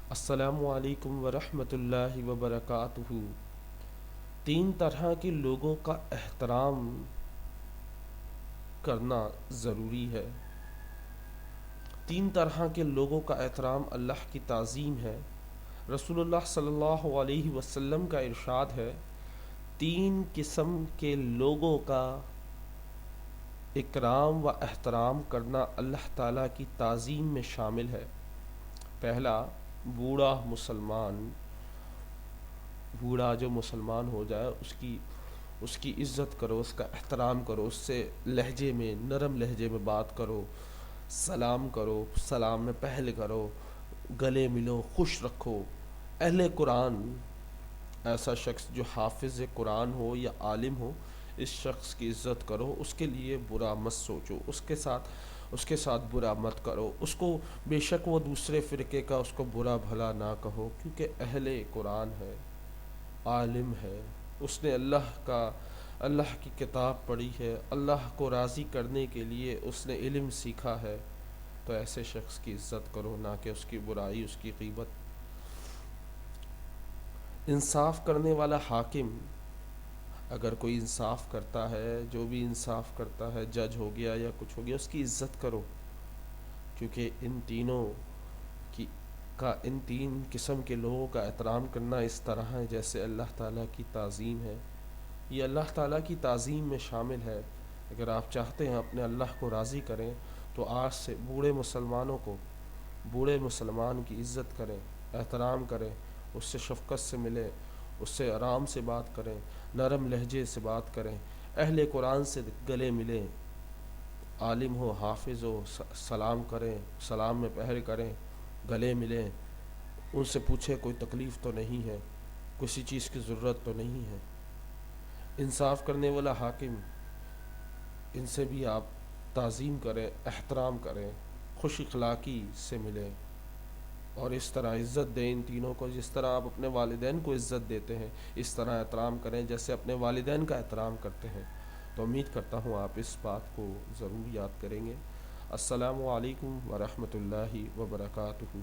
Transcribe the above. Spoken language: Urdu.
السلام علیکم ورحمۃ اللہ وبرکاتہ۔ تین طرح کے لوگوں کا احترام کرنا ضروری ہے۔ تین طرح کے لوگوں کا احترام اللہ کی تعظیم ہے۔ رسول اللہ صلی اللہ علیہ وسلم کا ارشاد ہے، تین قسم کے لوگوں کا اکرام و احترام کرنا اللہ تعالیٰ کی تعظیم میں شامل ہے۔ پہلا، بوڑھا مسلمان۔ بوڑھا جو مسلمان ہو جائے اس کی عزت کرو، اس کا احترام کرو، اس سے لہجے میں، نرم لہجے میں بات کرو، سلام کرو، سلام میں پہل کرو، گلے ملو، خوش رکھو۔ اہل قرآن، ایسا شخص جو حافظ قرآن ہو یا عالم ہو، اس شخص کی عزت کرو، اس کے لیے برا مت سوچو، اس کے ساتھ برا مت کرو، اس کو بے شک وہ دوسرے فرقے کا، اس کو برا بھلا نہ کہو، کیونکہ اہل قرآن ہے، عالم ہے، اس نے اللہ کی کتاب پڑھی ہے، اللہ کو راضی کرنے کے لیے اس نے علم سیکھا ہے، تو ایسے شخص کی عزت کرو، نہ کہ اس کی برائی، اس کی غیبت۔ انصاف کرنے والا حاکم، اگر کوئی انصاف کرتا ہے، جو بھی انصاف کرتا ہے، جج ہو گیا یا کچھ ہو گیا، اس کی عزت کرو، کیونکہ ان تین قسم کے لوگوں کا احترام کرنا اس طرح ہے جیسے اللہ تعالیٰ کی تعظیم ہے۔ یہ اللہ تعالیٰ کی تعظیم میں شامل ہے۔ اگر آپ چاہتے ہیں اپنے اللہ کو راضی کریں تو آج سے بوڑھے مسلمان کی عزت کریں، احترام کریں، اس سے شفقت سے ملیں، اس سے آرام سے بات کریں، نرم لہجے سے بات کریں، اہل قرآن سے گلے ملیں، عالم ہو، حافظ ہو، سلام کریں، سلام میں پہل کریں، گلے ملیں، ان سے پوچھیں کوئی تکلیف تو نہیں ہے، کسی چیز کی ضرورت تو نہیں ہے۔ انصاف کرنے والا حاکم، ان سے بھی آپ تعظیم کریں، احترام کریں، خوش اخلاقی سے ملیں، اور اس طرح عزت دیں ان تینوں کو، جس طرح آپ اپنے والدین کو عزت دیتے ہیں، اس طرح احترام کریں جیسے اپنے والدین کا احترام کرتے ہیں۔ تو امید کرتا ہوں آپ اس بات کو ضرور یاد کریں گے۔ السلام علیکم ورحمۃ اللہ وبرکاتہ۔